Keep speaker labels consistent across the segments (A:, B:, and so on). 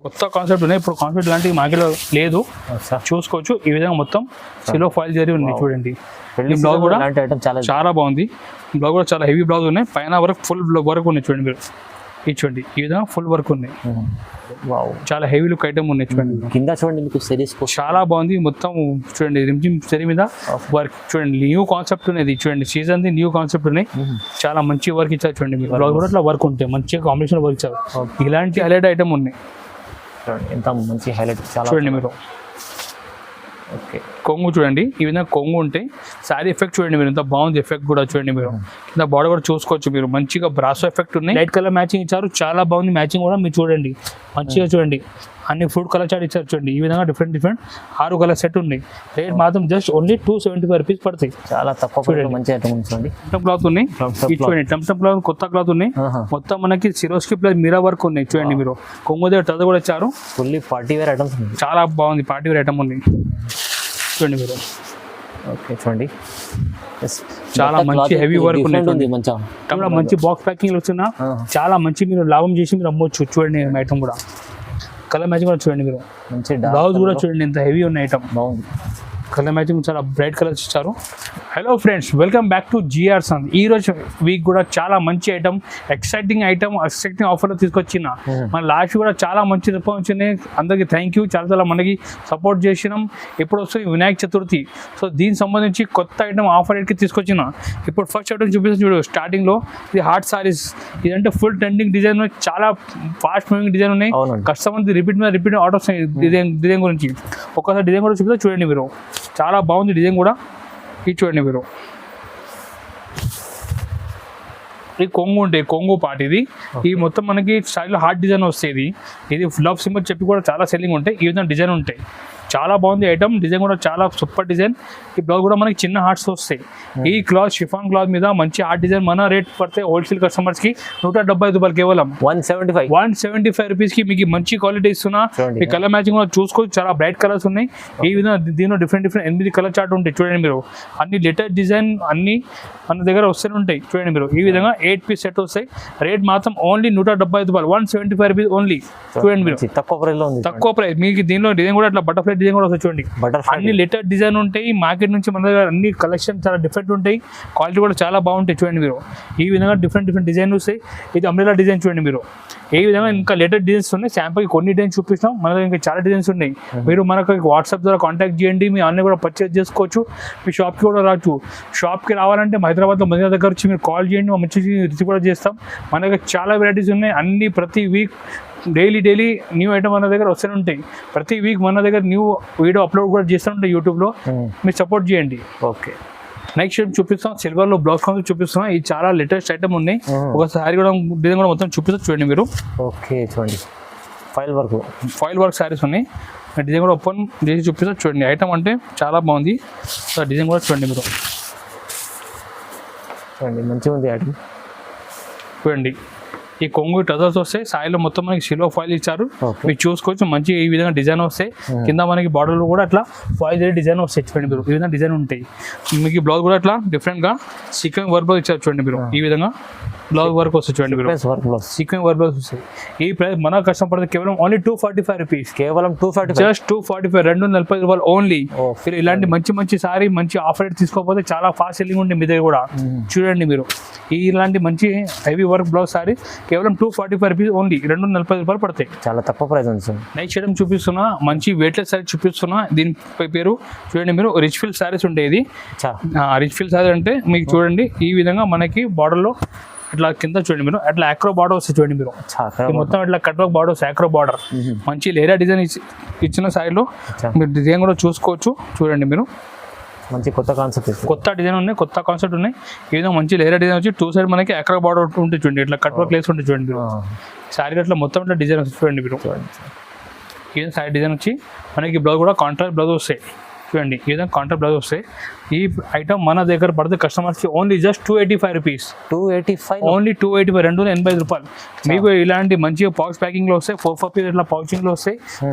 A: కొత్త కాన్సెప్ట్ ఉన్నాయి. ఇప్పుడు కాన్సెప్ట్ లాంటివి మార్కెట్లో లేదు, చూసుకోవచ్చు. ఈ విధంగా మొత్తం సిలో ఫాయిల్ జరిగి ఉన్నాయి చూడండి. ఈ బ్లౌజ్ కూడా చాలా బాగుంది. బ్లౌజ్ కూడా చాలా హెవీ బ్లౌజ్ ఉన్నాయి. పైన వరకు ఫుల్ వర్క్ ఉన్నాయి చూడండి మీరు. ఇది చూడండి, ఈ విధంగా ఫుల్ వర్క్ ఉన్నాయి. చాలా హెవీ లుక్ ఐటమ్ ఉన్నాయి చూడండి.
B: కింద చూడండి మీకు సిరీస్
A: చాలా బాగుంది. మొత్తం చూడండి రిమ్జిమ్ సెరీ మీద వర్క్ చూడండి. న్యూ కాన్సెప్ట్ ఉన్నది చూడండి. సీజన్ ది న్యూ కాన్సెప్ట్ ఉన్నాయి. చాలా మంచి వర్క్ ఇచ్చారు చూడండి మీరు. బ్లౌజ్ కూడా అట్లా వర్క్ ఉంటాయి, మంచిగా కాంబినేషన్ వర్క్ ఇచ్చారు. ఇలాంటి హైలైట్ ఐటమ్ ఉన్నాయి.
B: ఎంత మంచి హైలైట్
A: చూడండి మీరు.
B: ఓకే,
A: కొంగు చూడండి, ఈ విధంగా కొంగు ఉంటాయి. శారీ ఎఫెక్ట్ చూడండి మీరు, ఎంత బాగుంది ఎఫెక్ట్ కూడా చూడండి మీరు. కింద బార్డర్ కూడా చూసుకోవచ్చు మీరు. మంచిగా బ్రాసో ఎఫెక్ట్ ఉన్నాయి. లైట్ కలర్ మ్యాచింగ్ ఇచ్చారు, చాలా బాగుంది మ్యాచింగ్ కూడా. మీరు చూడండి మంచిగా చూడండి, అన్ని ఫ్రూట్ కలర్ చాట్ ఇచ్చారు చూడండి. ఈ విధంగా డిఫరెంట్ 6 కలర్ సెట్ ఉన్నాయి. రేట్ మాత్రం జస్ట్ ఓన్లీ 275 రూపీస్ పడతాయి.
B: చాలా తక్కువ, మంచి ఐటమ్ చూడండి.
A: టమ్ క్లాత్ ఉన్నాయి చూడండి. టమ్ క్లాత్ కొత్త క్లాత్ ఉన్నాయి. మొత్తం మనకి సిరోస్కి ప్లస్ మీరా వర్క్ ఉన్నాయి చూడండి మీరు. కొంగు దగ్గర టద కూడా ఇచ్చారు.
B: ఫుల్లీ పార్టీ వేర్ ఐటమ్స్ ఉన్నాయి.
A: చాలా బాగుంది, పార్టీ వేర్ ఐటమ్ ఉంది చూడండి మీరు.
B: ఓకే చూడండి,
A: చాలా మంచి హెవీ వర్క్ ఉంది. మంచి బాక్స్ ప్యాకింగ్ వచ్చినా చాలా మంచి మీరు లాభం చేసి మీరు అమ్మవచ్చు చూడండి. ఐటమ్ కూడా కలర్ మ్యాచింగ్ కూడా చూడండి మీరు. మంచి బ్లౌజ్ కూడా చూడండి ఎంత హెవీ ఉన్న ఐటమ్. బాగుంది, కలర్ మ్యాచింగ్ చాలా బ్రైట్ కలర్స్ ఇచ్చారు. Hello friends, welcome back to GR Sant. ఈ రోజు వీక్ కూడా చాలా మంచి ఐటమ్, ఎక్సైటింగ్ ఆఫర్లో తీసుకొచ్చిన. మన లాస్ట్ కూడా చాలా మంచి రెస్పాన్స్ వచ్చినాయి. అందరికీ థ్యాంక్ యూ. చాలా మనకి సపోర్ట్ చేసినాం. ఇప్పుడు వస్తుంది వినాయక చతుర్థి, సో దీనికి సంబంధించి కొత్త ఐటమ్ ఆఫర్ రేట్కి తీసుకొచ్చిన. ఇప్పుడు ఫస్ట్ ఐటమ్ చూపిస్తాను చూడు. స్టార్టింగ్లో ఇది హార్ట్ సారీస్. ఇదంటే ఫుల్ ట్రెండింగ్ డిజైన్, చాలా ఫాస్ట్ మూవింగ్ డిజైన్ ఉన్నాయి. కస్టమర్ రిపీట్ మీద రిపీట్ ఆర్డర్ వస్తాయి డిజైన్ గురించి. ఒక్కసారి డిజైన్ కూడా చూపిస్తా చూడండి మీరు. చాలా బాగుంది డిజైన్ కూడా. ఇది చూడండి మీరు. ఇది కొంగు ఉంటాయి, కొంగు పార్ట్ ఇది. ఈ మొత్తం మనకి స్టైల్లో హార్ట్ డిజైన్ వస్తుంది. ఇది లవ్ సింబల్ చెప్పి కూడా చాలా సెల్లింగ్ ఉంటాయి. ఈ విధంగా డిజైన్ ఉంటాయి. చాలా బాగుంది ఐటమ్. డిజైన్ కూడా చాలా సూపర్ డిజైన్. ఈ బ్లౌజ్ కూడా మనకి చిన్న హార్ట్స్ వస్తాయి. ఈ క్లాత్ షిఫాన్ క్లాత్ మీద మంచి హార్ట్ డిజైన్. మన రేట్ పడితే హోల్సేల్ కస్టమర్స్కి 175 రూపాయలు, కేవలం 175 రూపీస్కి మీకు మంచి క్వాలిటీ ఇస్తున్నా. ఈ కలర్ మ్యాచింగ్ కూడా చూసుకోవచ్చు, చాలా బ్రైట్ కలర్స్ ఉన్నాయి. ఈ విధంగా దీనిలో డిఫరెంట్ 8 కలర్ చార్ట్ ఉంటాయి చూడండి మీరు. అన్ని లేటెస్ట్ డిజైన్ అన్ని మన దగ్గర వస్తూనే ఉంటాయి చూడండి మీరు. ఈ విధంగా 8 పీస్ సెట్ వస్తాయి. రేట్ మాత్రం ఓన్లీ 175 రూపాయలు, 175 రూపీస్ ఓన్లీ. చూడండి మీరు, తక్కువ ప్రైస్. మీకు దీనిలో డిజైన్ కూడా అట్లా బటర్ఫ్లై డిజైన్ కూడా వస్తుంది చూడండి. అన్ని లేటెస్ట్ డిజైన్ ఉంటాయి. మార్కెట్ నుంచి మన దగ్గర అన్ని కలెక్షన్ చాలా డిఫరెంట్ ఉంటాయి. క్వాలిటీ కూడా చాలా బాగుంటాయి చూడండి మీరు. ఈ విధంగా డిఫరెంట్ డిజైన్ వస్తాయి. ఇది అంబ్రెలా డిజైన్ చూడండి మీరు. ఈ విధంగా ఇంకా లేటెస్ట్ డిజైన్స్ ఉన్నాయి. శాంపుల్కి కొన్ని డిజైన్స్ చూపిస్తాం. మన దగ్గర ఇంకా చాలా డిజైన్స్ ఉన్నాయి. మీరు మనకు వాట్సాప్ ద్వారా కాంటాక్ట్ చేయండి. మీ ఆన్లైన్ కూడా పర్చేస్ చేసుకోవచ్చు. మీ షాప్కి కూడా రావచ్చు. షాప్కి రావాలంటే హైదరాబాద్లో మదీనా దగ్గర వచ్చి మీరు కాల్ చేయండి. మంచి రిసీవ్ కూడా చేస్తాం. మన దగ్గర చాలా వెరైటీస్ ఉన్నాయి. అన్ని ప్రతి వీక్ డైలీ న్యూ ఐటమ్ మన దగ్గర వస్తూనే ఉంటాయి. ప్రతి వీక్ మన దగ్గర న్యూ వీడియో అప్లోడ్ కూడా చేస్తూ ఉంటాయి యూట్యూబ్లో. మీరు సపోర్ట్ చేయండి. ఓకే, నెక్స్ట్ చూపిస్తాం. సిల్వర్లో బ్లౌజ్ కాన్సెప్ట్ చూపిస్తున్నాం. ఇది చాలా లేటెస్ట్ ఐటమ్ ఉన్నాయి. ఒకసారి కూడా డిజైన్ కూడా మొత్తం చూపిస్తాం చూడండి మీరు.
B: ఓకే చూడండి,
A: ఫాయిల్ వర్క్ శారీస్ ఉన్నాయి. డిజైన్ కూడా ఓపెన్ చేసి చూపిస్తాం చూడండి. ఐటమ్ అంటే చాలా బాగుంది. డిజైన్ కూడా చూడండి మీరు.
B: మంచిగా ఉంది ఐటమ్
A: చూడండి. ఈ కొంగు టజల్స్ వస్తాయి. సాయిలో మొత్తం మనకి సిల్వర్ ఫాయిల్ ఇచ్చారు. మీరు చూసుకోవచ్చు. మంచి ఈ విధంగా డిజైన్ వస్తాయి. కింద మనకి బార్డర్లో కూడా అట్లా ఫాయిల్ డిజైన్ వస్తాయి చూడండి మీరు. ఈ విధంగా డిజైన్ ఉంటాయి. మీకు బ్లౌజ్ కూడా అట్లా డిఫరెంట్గా సీక్వెన్స్ వర్క్ ఇచ్చారు చూడండి మీరు. ఈ విధంగా బ్లౌజ్ వర్క్ వస్తుంది చూడండి మీరు. సీక్వెన్స్ వర్క్ వస్తాయి. ఈ ప్రైస్ మన కష్టం పడుతుంది కేవలం ఓన్లీ 245 రూపీస్.
B: కేవలం 245,
A: జస్ట్ 245, 240 రూపాయలు ఓన్లీ. మీరు ఇలాంటి మంచి సారీ మంచి ఆఫర్ రేట్ తీసుకోకపోతే చాలా ఫాస్ట్ సెల్లింగ్ ఉంటుంది మీ దగ్గర కూడా. చూడండి మీరు. ఇలాంటి మంచి హెవీ వర్క్ బ్లౌజ్ సారీ కేవలం 245 రూపీస్ ఓన్లీ, 240 రూపాయలు పడతాయి.
B: చాలా తక్కువ ప్రైస్ ఉంది సార్.
A: నెక్స్ట్ ఐటమ్ చూపిస్తున్నా. మంచి వెయిట్లెస్ సారీ చూపిస్తున్నా. దీని పేరు చూడండి మీరు. రిచ్ ఫిల్ సారీస్ ఉంటాయి. ఇది రిచ్ ఫిల్ సారీ అంటే మీకు చూడండి ఈ విధంగా మనకి బార్డర్లో ఇట్లా కింద చూడండి మీరు. అట్లా ఆక్రో బార్డర్ వస్తుంది చూడండి మీరు. మొత్తం ఇట్లా కట్ వర్క్ బార్డర్ వస్తుంది, ఆక్రో బార్డర్. మంచి లేరా డిజైన్ ఇచ్చిన సారీలో మీరు డిజైన్ కూడా చూసుకోవచ్చు చూడండి మీరు.
B: మంచి కొత్త కాన్సెప్ట్,
A: కొత్త డిజైన్ ఉన్నాయి, కొత్త కాన్సెప్ట్ ఉన్నాయి. ఈ విధంగా మంచి లేరా డిజైన్ వచ్చి 2 సైడ్ మనకి ఆక్రో బార్డర్ ఉంటుంది చూడండి. ఇట్లా కట్ వర్క్ లేసి ఉంటుంది చూడండి మీరు. సారీ అట్లా మొత్తం ఇట్లా డిజైన్ వస్తుంది చూడండి మీరు. ఈ సైడ్ డిజైన్ వచ్చి మనకి బ్లౌజ్ కూడా కాంట్రాస్ట్ బ్లౌజ్ వస్తాయి చూడండి ఈ విధంగా కాంట్రాక్ట్ బ్లౌజ్ వస్తాయి. ఈ ఐటమ్ మన దగ్గర పడితే కస్టమర్స్కి ఓన్లీ జస్ట్ 285 రూపీస్.
B: 285
A: ఓన్లీ 285, 285 రూపాయలు. మీకు ఇలాంటి మంచిగా పౌచ్ ప్యాకింగ్లో వస్తాయి, 4 పీస్ ఇట్లా పౌచింగ్లో వస్తాయి.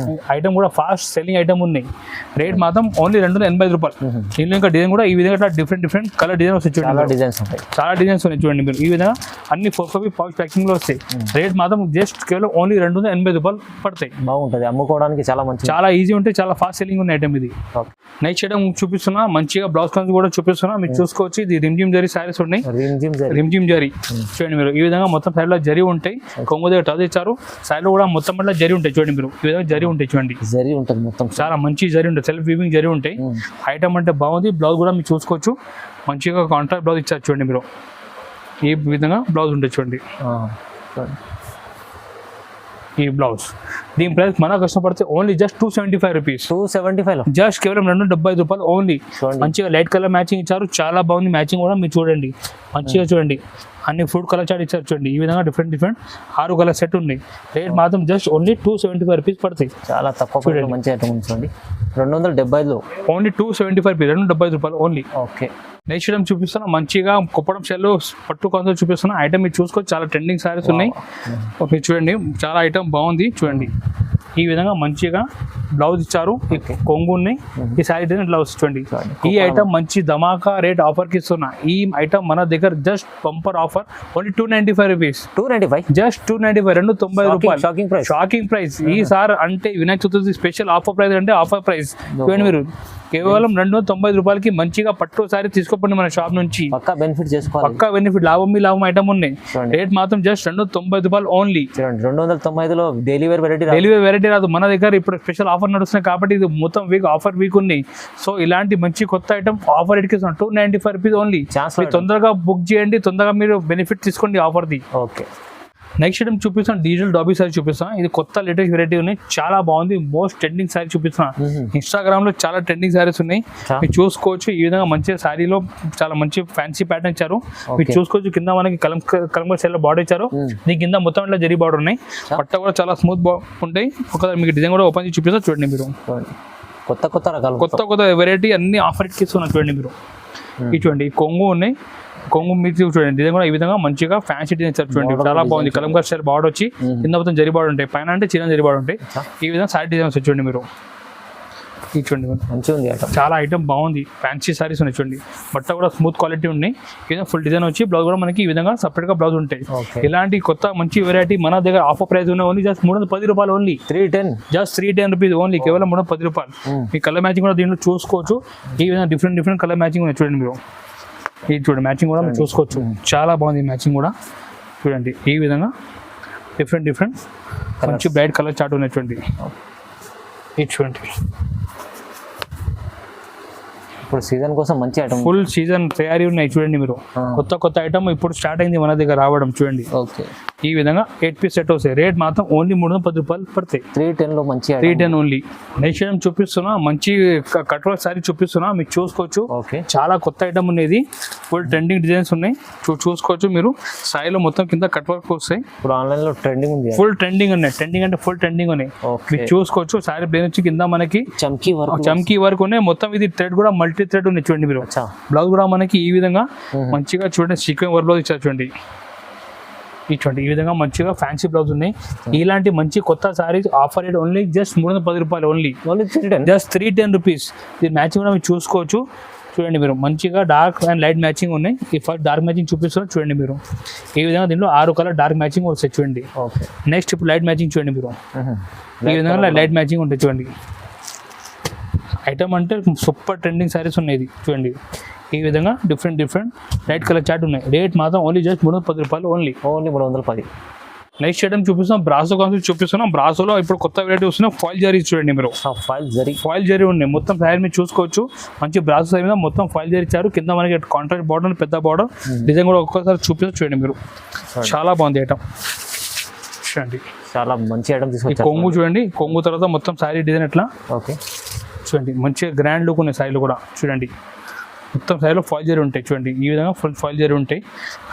A: ఐటమ్ కూడా ఫాస్ట్ సెల్లింగ్ ఐటమ్ ఉన్నాయి. రేట్ మాత్రం ఓన్లీ 285 రూపాయలు. దీనిలో ఇంకా డిజైన్ కూడా ఈ విధంగా డిఫరెంట్ కలర్ డిజైన్ వస్తాయి చూడండి. చాలా డిజైన్స్ ఉన్నాయి చూడండి మీరు. ఈ విధంగా అన్ని 4 పీస్ పౌచ్ ప్యాకింగ్లో వస్తాయి. రేట్ మాత్రం జస్ట్ కేవలం ఓన్లీ 285 రూపాయలు పడతాయి.
B: బాగుంటుంది, అమ్ముకోవడానికి చాలా
A: ఈజీ ఉంటాయి, చాలా ఫాస్ట్ సెల్లింగ్ ఉన్న ఐటమ్ ఇది. నెక్స్ట్ ఐటమ్ చూపిస్తున్నా, మంచిగా బ్లౌజ్ కన్స్ కూడా చూపిస్తున్నా, మీరు చూసుకోవచ్చు. ఇది రిమ్జిమ్ జరీ సారీస్ ఉన్నాయి, రిమ్జిమ్ జరీ చూడండి మీరు. ఈ విధంగా మొత్తం సైడ్ లో జరీ ఉంటాయి, కొంగు దగ్గర టచ్ ఇచ్చారు, సైడ్ లో కూడా మొత్తం వల్ల జరీ ఉంటాయి చూడండి మీరు. ఈ విధంగా జరీ ఉంటాయి చూడండి,
B: జరీ ఉంటుంది మొత్తం,
A: చాలా మంచి జరీ ఉంటుంది, సెల్ఫ్ వీవింగ్ జరీ ఉంటాయి. ఐటమ్ అంటే బాగుంది. బ్లౌజ్ కూడా మీరు చూసుకోవచ్చు, మంచిగా కాంట్రాక్ట్ బ్లౌజ్ ఇచ్చారు చూడండి మీరు. ఈ విధంగా బ్లౌజ్ ఉంటుంది చూడండి. ఈ బ్లౌజ్ దీని ప్రైస్ మన కష్టపడితే ఓన్లీ జస్ట్ 275 రూపీస్.
B: 275
A: జస్ట్ కేవలం 275 రూపాయలు ఓన్లీ. మంచిగా లైట్ కలర్ మ్యాచింగ్ ఇచ్చారు, చాలా బాగుంది మ్యాచింగ్ కూడా. మీరు చూడండి మంచిగా చూడండి, అన్ని ఫుడ్ కలర్ చాట్ ఇచ్చారు చూడండి. ఈ విధంగా డిఫరెంట్ 6 కలర్ సెట్ ఉన్నాయి. రేట్ మాత్రం జస్ట్ ఓన్లీ 275 రూపీస్ పడతాయి.
B: చాలా తక్కువ చూడండి, మంచి ఐటమ్ చూడండి. 275లో
A: ఓన్లీ 275 రూపీస్, 275 రూపాయలు ఓన్లీ.
B: ఓకే.
A: నెక్స్ట్ ఐటమ్ చూపిస్తున్నా, మంచిగా కుప్పడం షెల్ పట్టు కాన్సెప్ట్ చూపిస్తున్నా. ఐటమ్ మీరు చూసుకోవచ్చు, చాలా ట్రెండింగ్ సారీస్ ఉన్నాయి. మీరు చూడండి, చాలా ఐటమ్ బాగుంది చూడండి. ఈ విధంగా మంచిగా బ్లౌజ్ ఇచ్చారు, కొంగు ఉన్నాయి. ఈ సారీ బ్లౌజ్ చూడండి. ఈ ఐటమ్ మంచి ధమాకా రేట్ ఆఫర్ కి ఇస్తున్నా. ఈ ఐటమ్ మన దగ్గర just bumper offer only 295 rupees.
B: 295
A: just 295, 290 రూపాయలు.
B: Shocking price.
A: ఈ సార్ అంటే Vinayaka Chaturthi special offer price అంటే ఆఫర్ ప్రైస్ చూడండి మీరు. కేవలం 290 రూపాయలకి మంచిగా పట్టు సారీ తీసుకోండి మన షాప్ నుంచి.
B: పక్కా బెనిఫిట్ చేసుకోవాలి,
A: పక్కా బెనిఫిట్, లాభం ఐటమ్ ఉన్నాయి. రేట్ మాత్రం జస్ట్ 290 రూపాయలు ఓన్లీ.
B: 295లో డైలీ వేర్
A: వెరైటీ రాదు మన దగ్గర. ఇప్పుడు స్పెషల్ ఆఫర్ నడుస్తున్నాయి కాబట్టి ఇది మొత్తం ఆఫర్ వీక్ ఉన్నాయి. సో ఇలాంటి మంచి కొత్త ఐటమ్ ఆఫర్ రేట్కి 295 రూపీస్ ఓన్లీ. తొందరగా బుక్ చేయండి, తొందరగా మీరు బెనిఫిట్ తీసుకోండి ఆఫర్ది.
B: ఓకే.
A: నెక్స్ట్ ఐటమ్ చూపిస్తాను, డిజిటల్ డాబీ సారీ చూపిస్తాను. ఇది కొత్త లేటెస్ట్ వెరైటీ ఉన్నాయి, చాలా బాగుంది. మోస్ట్ ట్రెండింగ్ సారీ చూపిస్తున్నాను. ఇన్స్టాగ్రామ్ లో చాలా ట్రెండింగ్ సారీస్ ఉన్నాయి, మీరు చూసుకోవచ్చు. ఈ విధంగా మంచి సారీలో చాలా మంచి ఫ్యాన్సీ ప్యాటర్న్ ఇచ్చారు. మీరు చూసుకోవచ్చు, కింద మనకి కలంబర్ స్టైల్ లో బార్డర్ ఇచ్చారు. దీని కింద మొత్తం ఇట్లా జరీ బార్డర్ ఉన్నాయి. పట్ట కూడా చాలా స్మూత్ ఉంటాయి. ఒకసారి మీకు డిజైన్ కూడా ఓపెన్ చేసి చూపిస్తా చూడండి మీరు.
B: కొత్త రకాలు,
A: కొత్త వెరైటీ అన్ని ఆఫర్ ఇస్తున్నారు చూడండి మీరు. ఇది చూడండి, కొంగు ఉన్నాయి. కొంగు మీరు చూడండి, డిజైన్ కూడా ఈ విధంగా మంచిగా ఫ్యాన్సీ డిజైన్ ఇచ్చారు చూడండి. చాలా బాగుంది. కలంబర్ స్టైల్ బార్డర్ వచ్చి కింద మొత్తం జరీ బార్డర్ ఉంటాయి, పైన అంటే చిన్న జరీ బార్డర్ ఉంటాయి. ఈ విధంగా సారీ డిజైన్స్ చూడండి మీరు. ఇది చూడండి
B: మంచిగా ఉంది,
A: చాలా ఐటమ్ బాగుంది. ఫ్యాన్సీ సారీస్ ఉన్నాయి చూడండి. బట్ట కూడా స్మూత్ క్వాలిటీ ఉన్నాయి. ఈ విధంగా ఫుల్ డిజైన్ వచ్చి బ్లౌజ్ కూడా మనకి ఈ విధంగా సపరేట్ గా బ్లౌజ్ ఉంటాయి. ఇలాంటి కొత్త మంచి వెరైటీ మన దగ్గర ఆఫర్ ప్రైస్ ఉన్నాయి. ఓన్లీ జస్ట్ 310 రూపాయలు ఓన్లీ.
B: 310,
A: జస్ట్ 310 రూపీస్ ఓన్లీ, కేవలం 310 రూపాయలు. మీ కలర్ మ్యాచింగ్ కూడా దీంట్లో చూసుకోవచ్చు. ఈ విధంగా డిఫరెంట్ కలర్ మ్యాచింగ్ ఉన్నాయి చూడండి మీరు. ఇది చూడండి, మ్యాచింగ్ కూడా మీరు చూసుకోవచ్చు, చాలా బాగుంది మ్యాచింగ్ కూడా చూడండి. ఈ విధంగా డిఫరెంట్ మంచి బ్రైట్ కలర్ చార్ట్ ఉన్నాయి చూడండి. ఇది చూడండి,
B: ఇప్పుడు సీజన్ కోసం మంచి ఐటమ్,
A: ఫుల్ సీజన్ తయారీ ఉన్నాయి చూడండి మీరు. కొత్త ఐటమ్ ఇప్పుడు స్టార్ట్ అయింది మన దగ్గర రావడం చూడండి.
B: ఓకే.
A: ఈ విధంగా 8 పీస్ సెట్ వస్తాయి. రేట్ మాత్రం ఓన్లీ 310 రూపాయలు పడతాయి.
B: 310లో మంచి
A: 310 ఓన్లీ. నెక్స్ట్ ఐటమ్ చూపిస్తున్నా, మంచి కట్ వర్క్ సారీ చూపిస్తున్నా, మీరు చూసుకోవచ్చు. చాలా కొత్త ఐటమ్ ఉన్నది, ఫుల్ ట్రెండింగ్ డిజైన్స్ ఉన్నాయి, చూసుకోవచ్చు మీరు. సారీలో మొత్తం కింద కట్ వర్క్ వస్తాయి.
B: ఇప్పుడు ఆన్లైన్ లో ట్రెండింగ్ ఉంది,
A: ఫుల్ ట్రెండింగ్ ఉన్నాయి. ట్రెండింగ్ అంటే ఫుల్ ట్రెండింగ్ ఉన్నాయి, మీరు చూసుకోవచ్చు. సారీ ప్లేన్ వచ్చి కింద మనకి చమ్కీ వర్క్ ఉన్నాయి. మొత్తం ఇది థ్రెడ్ కూడా మల్టీ థ్రెడ్ ఉన్నాయి చూడండి మీరు. బ్లౌజ్ కూడా మనకి ఈ విధంగా మంచిగా చూడండి, సీక్వెన్స్ వర్క్ బ్లౌజ్ ఇచ్చారు చూడండి. ఇటువంటి ఈ విధంగా మంచిగా ఫ్యాన్సీ బ్లౌజ్ ఉన్నాయి. ఇలాంటి మంచి కొత్త saris offer rate only just 310 రూపాయలు ఓన్లీ. Just 310 rupees. ఇది మ్యాచింగ్ కూడా మీరు చూసుకోవచ్చు చూడండి మీరు. మంచిగా డార్క్ అండ్ లైట్ మ్యాచింగ్ ఉన్నాయి. ఈ ఫస్ట్ డార్క్ మ్యాచింగ్ చూపిస్తున్నారు చూడండి మీరు. ఈ విధంగా దీంట్లో 6 కలర్ డార్క్ మ్యాచింగ్ వస్తాయి చూడండి. నెక్స్ట్ ఇప్పుడు లైట్ మ్యాచింగ్ చూడండి మీరు. ఈ విధంగా లైట్ మ్యాచింగ్ ఉంటాయి చూడండి. ఐటమ్ అంటే సూపర్ ట్రెండింగ్ సారీస్ ఉన్నాయి చూడండి. ఈ విధంగా డిఫరెంట్ లైట్ కలర్ చార్ట్ ఉన్నాయి. రేట్ మాత్రం ఓన్లీ జస్ట్ 310 రూపాయలు ఓన్లీ. 310. నెక్స్ట్ ఐటమ్ చూపిస్తున్నాం, బ్రాసో కాన్సెప్ట్ చూపిస్తున్నాం. బ్రాసోలో ఇప్పుడు కొత్త వెరైటీ వస్తున్నాయి, ఫాయిల్ జరీ చూడండి మీరు. ఫాయిల్ జరీ ఉన్నాయి, మొత్తం సారీ మీరు చూసుకోవచ్చు. మంచి బ్రాసో సారీ మీద మొత్తం ఫాయిల్ జరీ ఇచ్చారు. కింద మనకి కాంట్రాక్ట్ బార్డర్, పెద్ద బార్డర్ డిజైన్ కూడా ఒక్కొక్కసారి చూడండి మీరు. చాలా బాగుంది ఐటమ్ చూడండి,
B: చాలా మంచి ఐటమ్ తీసుకొచ్చారు.
A: కొంగు చూడండి, కొంగు తర్వాత మొత్తం సారీ డిజైన్ ఎట్లా చూడండి. మంచిగా గ్రాండ్ లుక్ ఉన్నాయి సారీలో కూడా చూడండి. మొత్తం సారీలో ఫాయిల్ జరీ ఉంటాయి చూడండి. ఈ విధంగా ఫుల్ ఫాయిల్ జరీ ఉంటాయి.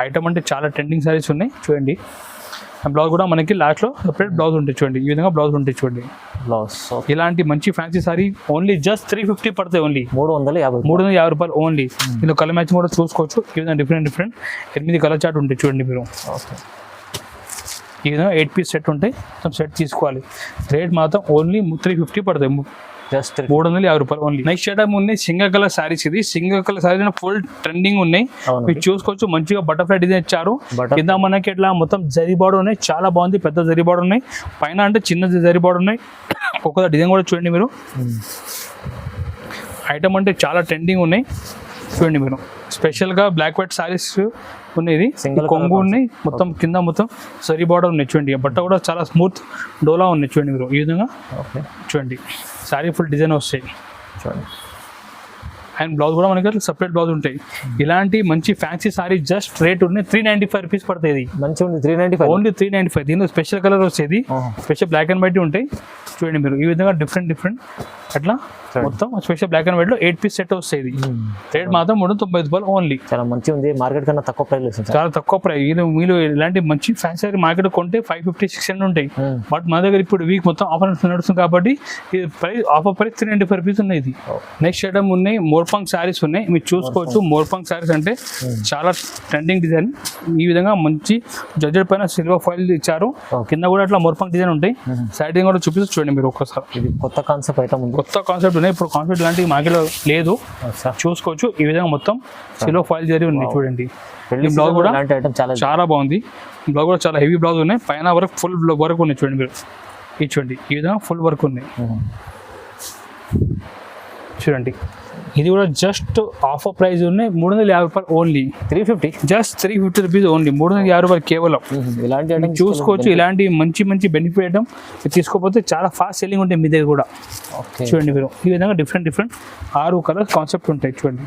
A: ఐటమ్ అంటే చాలా ట్రెండింగ్ సారీస్ ఉన్నాయి చూడండి. బ్లౌజ్ కూడా మనకి లాస్ట్లో సపరేట్ బ్లౌజ్ ఉంటుంది చూడండి, ఈ విధంగా బ్లౌజ్ ఉంటుంది చూడండి.
B: బ్లౌజ్
A: ఇలాంటి మంచి ఫ్యాన్సీ సారీ ఓన్లీ జస్ట్ 350 పడతాయి, ఓన్లీ
B: 350.
A: 350 రూపాయలు ఓన్లీ. ఇందులో కలర్ మ్యాచింగ్ కూడా చూసుకోవచ్చు. ఈ విధంగా డిఫరెంట్ 8 కలర్ చార్ట్ ఉంటాయి చూడండి మీరు.
B: ఓకే,
A: ఈ విధంగా 8 పీస్ సెట్ ఉంటాయి, మొత్తం సెట్ తీసుకోవాలి. రేట్ మాత్రం ఓన్లీ 350 పడతాయి,
B: జస్ట్
A: 350 రూపాయలు ఓన్లీ. నెక్స్ట్ ఐటమ్ ఉన్నాయి సింగల్ కలర్ సారీస్. ఇది single colour saris full trending ఉన్నాయి, మీరు చూసుకోవచ్చు. మంచిగా బటర్ఫ్లై డిజైన్ ఇచ్చారు. కింద మనకి ఇట్లా మొత్తం జరీ బార్డర్ ఉన్నాయి, చాలా బాగుంది. పెద్ద జరీ బార్డర్ ఉన్నాయి, పైన అంటే చిన్న జరీ బార్డర్ ఉన్నాయి. ఒక్కొక్క డిజైన్ కూడా చూడండి మీరు. ఐటమ్ అంటే చాలా ట్రెండింగ్ ఉన్నాయి చూడండి మీరు. స్పెషల్గా బ్లాక్ వైట్ సారీస్ ఉన్నాయి, కొంగు ఉన్నాయి, మొత్తం కింద మొత్తం సరీ బార్డర్ ఉన్నాయి చూడండి. బట్ట కూడా చాలా స్మూత్ డోలా ఉన్నాయి చూడండి మీరు. ఈ విధంగా చూడండి సారీ ఫుల్ డిజైన్ వస్తాయి
B: చూడండి.
A: అండ్ బ్లౌజ్ కూడా మనకి అట్లా సపరేట్ బ్లౌజ్ ఉంటాయి. ఇలాంటి మంచి ఫ్యాన్సీ సారీ జస్ట్ రేట్ ఉన్నాయి 395 రూపీస్ పడుతుంది.
B: మంచిగా ఉంది, 395
A: ఓన్లీ 395. దీనిలో స్పెషల్ కలర్ వచ్చేది, స్పెషల్ బ్లాక్ అండ్ వైట్ ఉంటాయి చూడండి మీరు. ఈ విధంగా డిఫరెంట్ అట్లా మొత్తం స్పెషల్ బ్లాక్ అండ్ వైట్ లో 8 పీస్ సెట్ వస్తాయి. రేట్ మాత్రం 390 రూపాయలు ఓన్లీ.
B: చాలా మంచిగా ఉంది, మార్కెట్ కన్నా తక్కువ ప్రైస్,
A: చాలా తక్కువ ప్రైస్. మీరు ఇలాంటి మంచి ఫ్యాన్సీ మార్కెట్ కొంటే 550-600 ఉంటాయి. బట్ మా దగ్గర ఇప్పుడు వీక్ మొత్తం ఆఫర్ నడుస్తుంది కాబట్టి ఇది ప్రైస్ ఆఫర్ ప్రైస్ 395 రూపీస్ ఉన్నాయి. ఇది నెక్స్ట్ ఐటమ్ ఉన్నాయి, మోర్పంక్ శారీస్ ఉన్నాయి, మీరు చూసుకోవచ్చు. మోర్పంక్ శారీస్ అంటే చాలా ట్రెండింగ్ డిజైన్. ఈ విధంగా మంచి జడ్జెడ్ పైన సిల్వర్ ఫాయిల్ ఇచ్చారు, కింద కూడా అట్లా మోర్పంక్ డిజైన్ ఉంటాయి. సైడ్ డిజైన్ కూడా చూపిస్తూ చూడండి మీరు ఒక్కసారి.
B: ఇది కొత్త కాన్సెప్ట్ ఐటమ్ ఉంది,
A: కొత్త కాన్సెప్ట్ ఉన్నాయి. ఇప్పుడు కాన్సెప్ట్ లాంటి మార్కెట్లో లేదు, చూసుకోవచ్చు. ఈ విధంగా మొత్తం సిల్వర్ ఫాయిల్ జరీ ఉంది చూడండి. ఈ బ్లౌజ్ కూడా చాలా బాగుంది, బ్లౌజ్ కూడా చాలా హెవీ బ్లౌజ్ ఉన్నాయి. పైన వరకు ఫుల్ వర్క్ ఉన్నాయి చూడండి మీరు. ఇది చూడండి, ఈ విధంగా ఫుల్ వర్క్ ఉన్నాయి చూడండి. ఇది కూడా జస్ట్ ఆఫర్ ప్రైస్ ఉన్నాయి 350 రూపాయలు ఓన్లీ.
B: 350
A: జస్ట్ 350 రూపీస్ ఓన్లీ, 350 రూపాయలు కేవలం.
B: ఇలాంటి
A: చూసుకోవచ్చు. ఇలాంటి మంచి బెనిఫిట్ ఐటమ్ తీసుకోకపోతే చాలా ఫాస్ట్ సెల్లింగ్ ఉంటాయి మీ దగ్గర కూడా చూడండి మీరు. ఈ విధంగా డిఫరెంట్ 6 కలర్ కాన్సెప్ట్ ఉంటాయి చూడండి.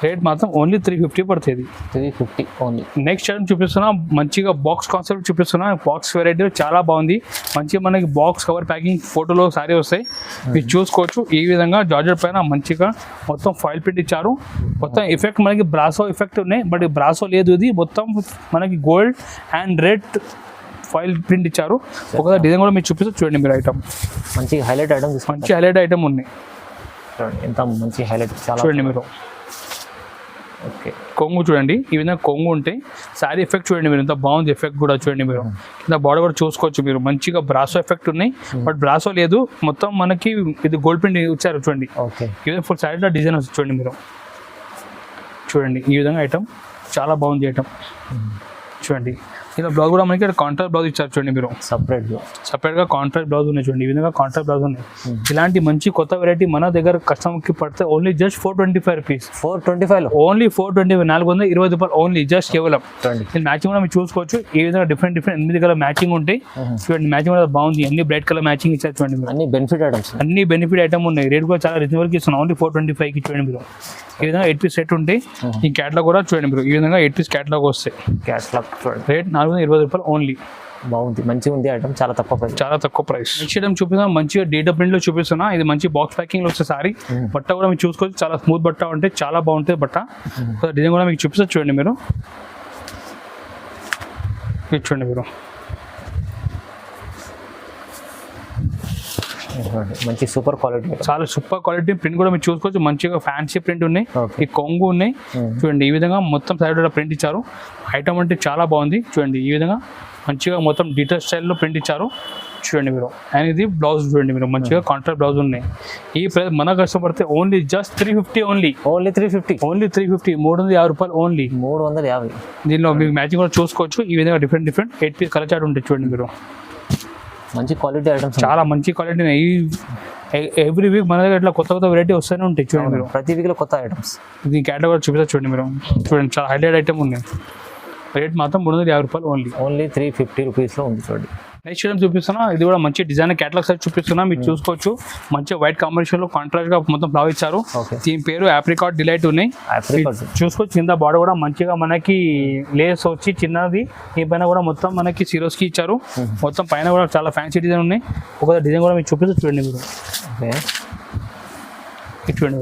A: రేట్ మాత్రం ఓన్లీ 350 పడుతుంది,
B: 350 ఓన్లీ.
A: నెక్స్ట్ ఐటమ్ చూపిస్తున్నా, మంచిగా బాక్స్ కాన్సెప్ట్ చూపిస్తున్నా. బాక్స్ వెరైటీ చాలా బాగుంది, మంచిగా మనకి బాక్స్ కవర్ ప్యాకింగ్ ఫోటోలో సారీ వస్తాయి, మీరు చూసుకోవచ్చు. ఈ విధంగా జార్జెట్ పైన మంచిగా మొత్తం ఫాయిల్ ప్రింట్ ఇచ్చారు. మొత్తం ఎఫెక్ట్ మనకి బ్రాసో ఎఫెక్ట్ ఉన్నాయి, బట్ బ్రాసో లేదు. ఇది మొత్తం మనకి gold and red foil print ఇచ్చారు. ఒకసారి డిజైన్ కూడా మీరు చూపిస్తూ చూడండి మీరు. ఐటమ్
B: మంచి హైలైట్ ఐటమ్,
A: మంచి హైలైట్ ఐటమ్ ఉన్నాయి
B: ఎంత మంచి హైలైట్
A: చూడండి మీరు.
B: ఓకే,
A: కొంగు చూడండి, ఈ విధంగా కొంగు ఉంటాయి. శారీ ఎఫెక్ట్ చూడండి మీరు, ఎంత బాగుంది ఎఫెక్ట్ కూడా చూడండి మీరు. కింద బాడీ కూడా చూసుకోవచ్చు మీరు. మంచిగా బ్రాసో ఎఫెక్ట్ ఉన్నాయి, బట్ బ్రాసో లేదు. మొత్తం మనకి ఇది గోల్డ్ ప్రింట్ ఇచ్చారు చూడండి. ఈ విధంగా ఫుల్ సైడ్లో డిజైన్ వస్తుంది చూడండి మీరు. చూడండి ఈ విధంగా ఐటమ్ చాలా బాగుంది ఐటమ్ చూడండి. ఇలా బ్లౌజ్ కూడా మనకి కాంట్రాస్ట్ బ్లౌజ్ ఇచ్చారు చూడండి మీరు. సపరేట్గా కాంట్రాస్ట్ బ్లౌజ్ ఉన్నాయి చూడండి. ఈ విధంగా కాంట్రాస్ట్ బ్లౌజ్ ఉన్నాయి. ఇలాంటి మంచి కొత్త వెరైటీ మన దగ్గర కస్టమర్కి పడితే ఓన్లీ జస్ట్ 425 రూపీస్.
B: 425
A: ఓన్లీ 425, 420 రూపాయలు ఓన్లీ జస్ట్ కేవలం. మ్యాచింగ్ కూడా మీరు చూసుకోవచ్చు. ఈ విధంగా డిఫరెంట్ 8 కలర్ మ్యాచింగ్ ఉంటాయి చూడండి. మ్యాచింగ్ కూడా బాగుంది, అన్ని బ్రైట్ కలర్ మ్యాచింగ్ ఇచ్చారు చూడండి మీరు. అన్ని బెనిఫిట్ ఐటమ్ ఉన్నాయి. రేట్ కూడా చాలా రీజనబుల్కి ఇస్తున్నాం, ఓన్లీ 425కి చూడండి మీరు. ఈ విధంగా 8 పీస్ సెట్ ఉంటాయి. ఈ క్యాట్లాగ్ కూడా చూడండి మీరు. ఈ విధంగా 8 పీస్ క్యాట్లాగ్ వస్తాయి. రేట్ 420 రూపాయలు ఓన్లీ.
B: బాగుంది, మంచిగా ఉంది ఐటమ్, చాలా తక్కువ ప్రైస్.
A: నెక్స్ట్ ఐటమ్ చూపిస్తున్నా, మంచిగా డేటా ప్రింట్ లో చూపిస్తున్నా. ఇది మంచి బాక్స్ ప్యాకింగ్ లో వచ్చే సారీ. బట్ట కూడా మీరు చూసుకోవచ్చు, చాలా స్మూత్ బట్ట ఉంటే చాలా బాగుంటుంది బట్ట. డిజైన్ కూడా మీకు చూపిస్తా చూడండి మీరు. చూడండి మీరు,
B: మంచి సూపర్ క్వాలిటీ,
A: చాలా సూపర్ క్వాలిటీ. ప్రింట్ కూడా మీరు చూసుకోవచ్చు, మంచిగా ఫ్యాన్సీ ప్రింట్ ఉన్నాయి. ఈ కొంగు ఉన్నాయి చూడండి. ఈ విధంగా మొత్తం సైడ్ ప్రింట్ ఇచ్చారు. ఐటమ్ అంటే చాలా బాగుంది చూడండి. ఈ విధంగా మంచిగా మొత్తం డీటెయిల్ స్టైల్లో ప్రింట్ ఇచ్చారు చూడండి మీరు. అండ్ ఇది బ్లౌజ్ చూడండి మీరు, మంచిగా కాంట్రాస్ట్ బ్లౌజ్ ఉన్నాయి. ఈ ప్రైస్ మన కష్టపడితే ఓన్లీ జస్ట్ 350 ఓన్లీ. 350 350 రూపాయలు ఓన్లీ.
B: 350.
A: దీనిలో మీకు మ్యాచింగ్ కూడా చూసుకోవచ్చు. ఈ విధంగా డిఫరెంట్ 8 పీస్ కలర్ చార్ట్ ఉంటాయి చూడండి మీరు.
B: మంచి క్వాలిటీ ఐటమ్స్,
A: చాలా మంచి క్వాలిటీ. ఎవ్రీ వీక్ మన దగ్గర ఇట్లా కొత్త వెరైటీ వస్తూనే ఉంటాయి చూడండి మీరు.
B: ప్రతి వీక్ లో కొత్త ఐటమ్స్.
A: ఇది కేటగిరీ చూపిస్తా చూడండి మీరు. చూడండి చాలా హైలైట్ ఐటమ్ ఉన్నాయి. రేట్ మాత్రం 350 రూపాయలు
B: ఓన్లీ 350 రూపీస్లో ఉంది చూడండి.
A: నెక్స్ట్ ఐటమ్ చూపిస్తున్నా, ఇది కూడా మంచి డిజైన్ క్యాటలాగ్ సైజ్ చూపిస్తున్నా, మీరు చూసుకోవచ్చు. మంచి వైట్ కాంబినేషన్ లో కాంట్రాస్ట్ గా మొత్తం ఫ్లవర్ ఇచ్చారు. దీని పేరు ఆప్రికాట్ డిలైట్ ఉన్నాయి. చూసుకోవచ్చు. కింద బార్డర్ కూడా మంచిగా మనకి లేస్ వచ్చి చిన్నది, ఈ పైన కూడా మొత్తం మనకి సిరోస్ కి ఇచ్చారు. మొత్తం పైన కూడా చాలా ఫ్యాన్సీ డిజైన్ ఉన్నాయి. ఒక డిజైన్ కూడా మీరు చూపిస్తూ చూడండి మీరు.
B: మంచి క్వాలిటీ ఐటమ్స్,
A: చాలా మంచి క్వాలిటీ. నెక్స్ట్ ఐటమ్ చూపిస్తున్నా, ఇది కూడా మంచి డిజైన్ క్యాటలాగ్ సైజ్ చూపిస్తున్నా, మీరు చూసుకోవచ్చు. మంచిగా వైట్ కాంబినేషన్ లో కాంట్రాస్ట్ గా మొత్తం ఫ్లవర్ ఇచ్చారు. దీని పేరు ఆప్రికాట్ డిలైట్ ఉన్నాయి. చూసుకోవచ్చు. కింద బార్డర్ కూడా మంచిగా మనకి లేస్ వచ్చి చిన్నది, ఈ పైన కూడా మొత్తం మనకి సిరోస్ కి ఇచ్చారు. మొత్తం పైన కూడా చాలా ఫ్యాన్సీ డిజైన్ ఉన్నాయి. ఒక డిజైన్ కూడా మీకు చూపిస్తూ చూడండి మీరు. చూడండి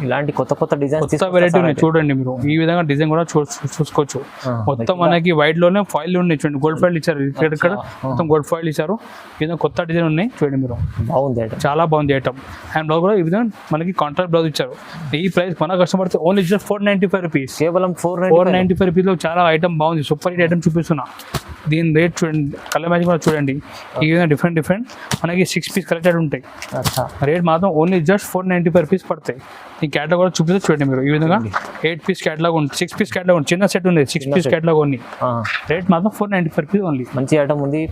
B: ఇలాంటి కొత్త కొత్త డిజైన్స్
A: కొత్త వెరైటీ ఉన్నాయి చూడండి మీరు. ఈ విధంగా డిజైన్ కూడా చూసుకోవచ్చు. మొత్తం మనకి వైట్ లోనే ఫాయిల్ ఉన్నాయి చూడండి, గోల్డ్ ఫాయిల్ ఇచ్చారు ఇక్కడ మొత్తం గోల్డ్ ఫాయిల్ ఇచ్చారు. ఈ విధంగా కొత్త డిజైన్ ఉన్నాయి చూడండి మీరు,
B: బాగుంది ఐటమ్,
A: చాలా బాగుంది ఐటమ్. అండ్ బ్లౌజ్ కూడా ఈ విధంగా మనకి కాంట్రాక్ట్ బ్లౌజ్ ఇచ్చారు. ఈ ప్రైస్ మన కస్టమర్ ఓన్లీ జస్ట్ 495 రూపీస్,
B: కేవలం
A: 495 రూపీస్ లో చాలా ఐటమ్ బాగుంది, సూపర్ హిట్ ఐటమ్ చూపిస్తున్నా. దీని రేట్ చూడండి, కలర్ మ్యాచింగ్ కూడా చూడండి. ఈ విధంగా డిఫరెంట్ మనకి 6 పీస్ కలెక్టెడ్ ఉంటాయి. రేట్ మాత్రం ఓన్లీ జస్ట్ 495 రూపీస్ పడతాయి. ఈ క్యాటలాగ్ కూడా చూపిస్తే చూడండి మీరు. ఈ విధంగా 8 పీస్ క్యాటలాగ్ ఉంది, 6 పీస్ క్యాటలాగ్ ఉంది, చిన్న సెట్ ఉంది, 6 పీస్ క్యాటలాగ్ ఉంది. రేట్ మాత్రం 495 రూపీస్ ఓన్లీ.
B: మంచి ఐటమ్ ఉంది,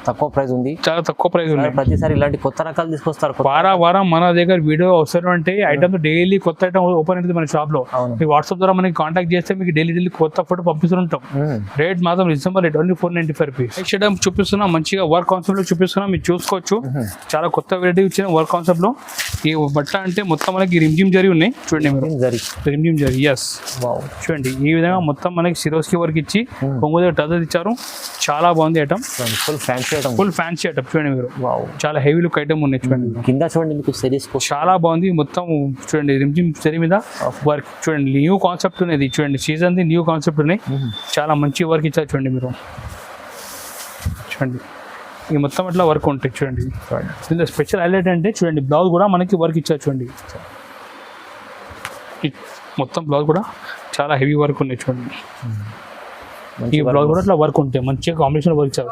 B: తక్కువ ప్రైస్ ఉంది,
A: చాలా తక్కువ ప్రైస్ ఉంది.
B: ప్రతిసారి ఇలాంటి కొత్త రకాలు తీసుకొస్తారు.
A: వారం మన దగ్గర వీడియో అవసరం అంటే ఐటమ్ డైలీ కొత్త ఐటమ్ ఓపెన్ అవుతుంది మన షాప్ లో. మీ వాట్సాప్ ద్వారా మనకి కాంటాక్ట్ చేస్తే మీకు డైలీ కొత్త ఫోటో పంపిస్తుంటాం. రేట్ మాత్రం reasonable rate, only 495 rupees. Next item చూపిస్తున్నా, మంచిగా వర్క్ కాన్సెప్ట్ లో చూపిస్తున్నా, మీరు చూసుకోవచ్చు. చాలా కొత్త వెరైటీ ఇచ్చిన వర్క్ కాన్సెప్ట్ లో. ఈ బట్ట అంటే మొత్తం మనకి రిమ్జిమ్ జరీ ఉన్నాయి చూడండి మీరు, రిమ్జిమ్ జరీ. ఎస్ చూడండి, ఈ విధంగా మొత్తం మనకి సిరోస్కి వర్క్ ఇచ్చి కొంగు టజర్ ఇచ్చారు. చాలా బాగుంది item,
B: full fancy item,
A: full fancy item చూడండి మీరు. చాలా హెవీ లుక్ ఐటమ్ ఉన్నాయి చూడండి.
B: కింద చూడండి మీకు సిరీస్
A: చాలా బాగుంది మొత్తం చూడండి, రిమ్జిమ్ జరీ మీద వర్క్ చూడండి. న్యూ కాన్సెప్ట్ ఉన్నది చూడండి, సీజన్ ది న్యూ కాన్సెప్ట్ ఉన్నాయి. చాలా మంచి వర్క్ ఇచ్చారు చూడండి మీరు. చూడండి ఈ మొత్తం ఇట్లా వర్క్ ఉంటాయి చూడండి. దీంట్లో స్పెషల్ హైలైట్ అంటే చూడండి, బ్లౌజ్ కూడా మనకి వర్క్ ఇచ్చారు చూడండి. మొత్తం బ్లౌజ్ కూడా చాలా హెవీ వర్క్ ఉన్నాయి చూడండి. ఈ బ్లౌజ్ కూడా ఇట్లా వర్క్ ఉంటాయి, మంచిగా కాంబినేషన్ వర్క్ ఇచ్చారు.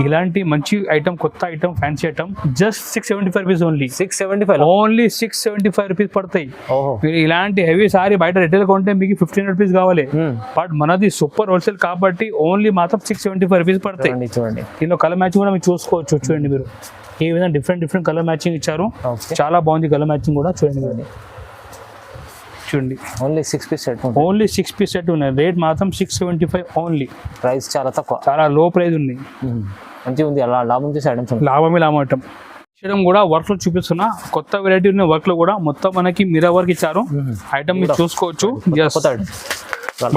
A: ఇలాంటి మంచి ఐటమ్, కొత్త item, fancy item just 675 rupees only.
B: 675
A: only 675 rupees పడతాయి. మీరు ఇలాంటి హెవీ సారీ బయట రిటైల్ కొంటే మీకు 1500 రూపీస్ కావాలి. బట్ మనది సూపర్ హోల్సేల్ కాబట్టి ఓన్లీ మాత్రం 675 రూపీస్ పడతాయి.
B: చూడండి
A: దీనిలో కలర్ మ్యాచింగ్ కూడా మీరు చూసుకోవచ్చు చూడండి మీరు. ఈ విధంగా డిఫరెంట్ కలర్ మ్యాచింగ్ ఇచ్చారు. చాలా బాగుంది కలర్ మ్యాచింగ్ కూడా చూడండి చూడండి.
B: Only 6 piece set,
A: only 6 piece set ఉన్నాయి. రేట్ మాత్రం 675 ఓన్లీ.
B: ప్రైస్ చాలా తక్కువ,
A: చాలా లో ప్రైస్ ఉంది.
B: మంచిగా ఉంది. అలా లాభం చేసే ఐటమ్స్,
A: లాభమే ఐటమ్. చేయడం కూడా వర్క్ లో చూపిస్తున్నా, కొత్త వెరైటీ ఉన్న వర్క్ లో కూడా మొత్తం మనకి మిర్రర్ వర్క్ ఇచ్చారు. ఐటమ్ మీరు చూసుకోవచ్చు.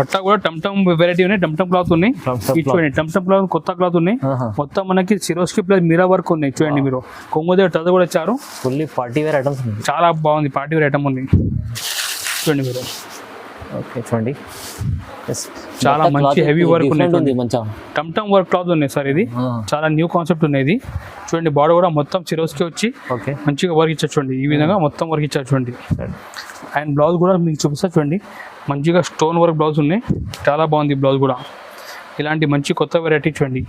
A: బట్ట కూడా టమ్ వెరైటీ ఉన్నాయి, టమ్ క్లాత్ ఉన్నాయి చూడండి. టమ్ క్లాత్ కొత్త క్లాత్ ఉన్నాయి. మొత్తం మనకి సిరోస్కి ప్లస్ మిర్రర్ వర్క్ ఉన్నాయి చూడండి మీరు. కొంగు దగ్గర టజ్ కూడా ఇచ్చారు.
B: ఫుల్లీ పార్టీ వేర్ ఐటమ్స్,
A: చాలా బాగుంది పార్టీ వేర్ ఐటమ్ ఉంది చూడండి మీరు.
B: ఓకే చూడండి,
A: చాలా మంచి హెవీ వర్క్ ఉంది, టమ్ వర్క్ క్లాత్ ఉన్నాయి సార్. ఇది చాలా న్యూ కాన్సెప్ట్ ఉన్నాయి. చూడండి బాడీ కూడా మొత్తం సిరోస్కి వచ్చి మంచిగా వర్క్ ఇచ్చారు చూడండి. ఈ విధంగా మొత్తం వర్క్ ఇచ్చారు చూడండి. అండ్ బ్లౌజ్ కూడా మీకు చూపిస్తా చూడండి, మంచిగా స్టోన్ వర్క్ బ్లౌజ్ ఉన్నాయి. చాలా బాగుంది బ్లౌజ్ కూడా. ఇలాంటి మంచి కొత్త వెరైటీ చూడండి.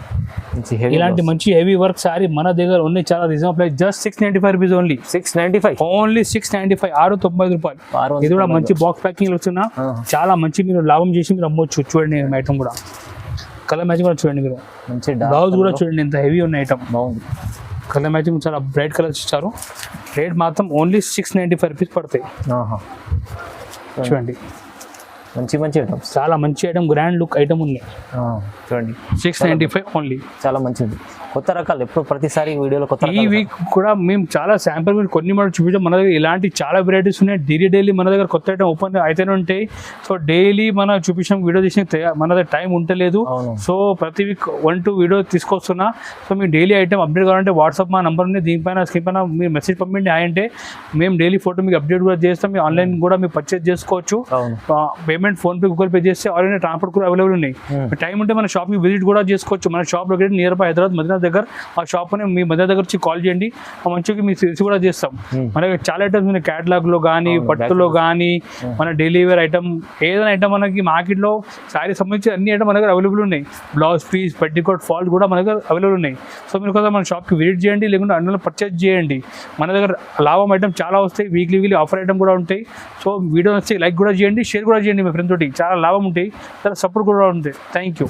A: ఇలాంటి మంచి హెవీ వర్క్ సారీ మన దగ్గర ఉన్నాయి, చాలా reasonable price, just 695 rupees only. 695 only, 695, 695 రూపాయలు. ఇది కూడా మంచి బాక్స్ ప్యాకింగ్ వచ్చిన చాలా మంచి మీరు లాభం చేసి మీరు అమ్మవచ్చు చూడండి. ఐటమ్ కూడా కలర్ మ్యాచింగ్ కూడా చూడండి మీరు. బ్లౌజ్ కూడా చూడండి ఎంత హెవీ ఉన్న ఐటమ్, బాగుంది. కలర్ మ్యాచింగ్ చాలా బ్రైట్ కలర్స్ ఇచ్చారు. రేట్ మాత్రం ఓన్లీ 695 రూపీస్ పడతాయి చూడండి.
B: మంచి ఐటమ్స్,
A: చాలా మంచి ఐటమ్, గ్రాండ్ లుక్ ఐటమ్ ఉంది
B: చూడండి.
A: 695 ఓన్లీ.
B: చాలా మంచిది, కొత్త రకాలు. ఎప్పుడు ప్రతిసారి వీడియోలో కొత్త.
A: ఈ వీక్ కూడా మేము చాలా శాంపుల్ కొన్ని మనం చూపించాం. మన దగ్గర ఇలాంటి చాలా వెరైటీస్ ఉన్నాయి. డైలీ మన దగ్గర కొత్త ఐటమ్ ఓపెన్ అయితేనే ఉంటాయి. సో డైలీ మన చూపించాం వీడియో తీసిన మన దగ్గర టైం ఉంటలేదు. సో ప్రతి వీక్ 1-2 వీడియో తీసుకొస్తున్నా. సో మీకు డైలీ ఐటమ్ అప్డేట్ కావాలంటే వాట్సాప్ మా నంబర్ ఉంది, దీనిపైన స్క్రీన్ పైన మీరు మెసేజ్ పంపించండి. అంటే మేము డైలీ ఫోటో మీకు అప్డేట్ కూడా చేస్తాం. మీరు ఆన్లైన్ కూడా మీరు పర్చేస్ చేసుకోవచ్చు. పేమెంట్ ఫోన్పే, గూగుల్ పే చేస్తే ఆల్రెడీ ట్రాన్స్పోర్ట్ కూడా అవైలబుల్ ఉన్నాయి. టైం ఉంటే మన షాప్కి విజిట్ కూడా చేసుకోవచ్చు. మన shop locate nearby Hyderabad Madina దగ్గర. ఆ షాప్ అని మీ మదీనా దగ్గర వచ్చి కాల్ చేయండి, మంచిగా మీకు రిసీవ్ కూడా చేస్తాం. మనకి చాలా ఐటమ్స్ ఉన్నాయి, క్యాటలాగ్లో కానీ, పట్టులో కానీ, మన డైలీ వేర్ ఐటమ్, ఏదైనా ఐటమ్ మనకి మార్కెట్లో శారీ సంబంధించి అన్ని ఐటమ్ మన దగ్గర అవైలబుల్ ఉన్నాయి. బ్లౌజ్ పీస్, పెట్టికోట్, ఫాల్ట్ కూడా మన దగ్గర అవైలబుల్ ఉన్నాయి. సో మీరు కదా మన షాప్కి విజిట్ చేయండి, లేకుంటే అందులో పర్చేజ్ చేయండి. మన దగ్గర లాభం ఐటమ్ చాలా వస్తాయి, వీక్లీ ఆఫర్ ఐటమ్ కూడా ఉంటాయి. సో వీడియో వచ్చి లైక్ కూడా చేయండి, షేర్ కూడా చేయండి మీ ఫ్రెండ్స్ తోటి. చాలా లాభం ఉంటాయి, చాలా సపోర్ట్ కూడా ఉంటాయి. Thank you.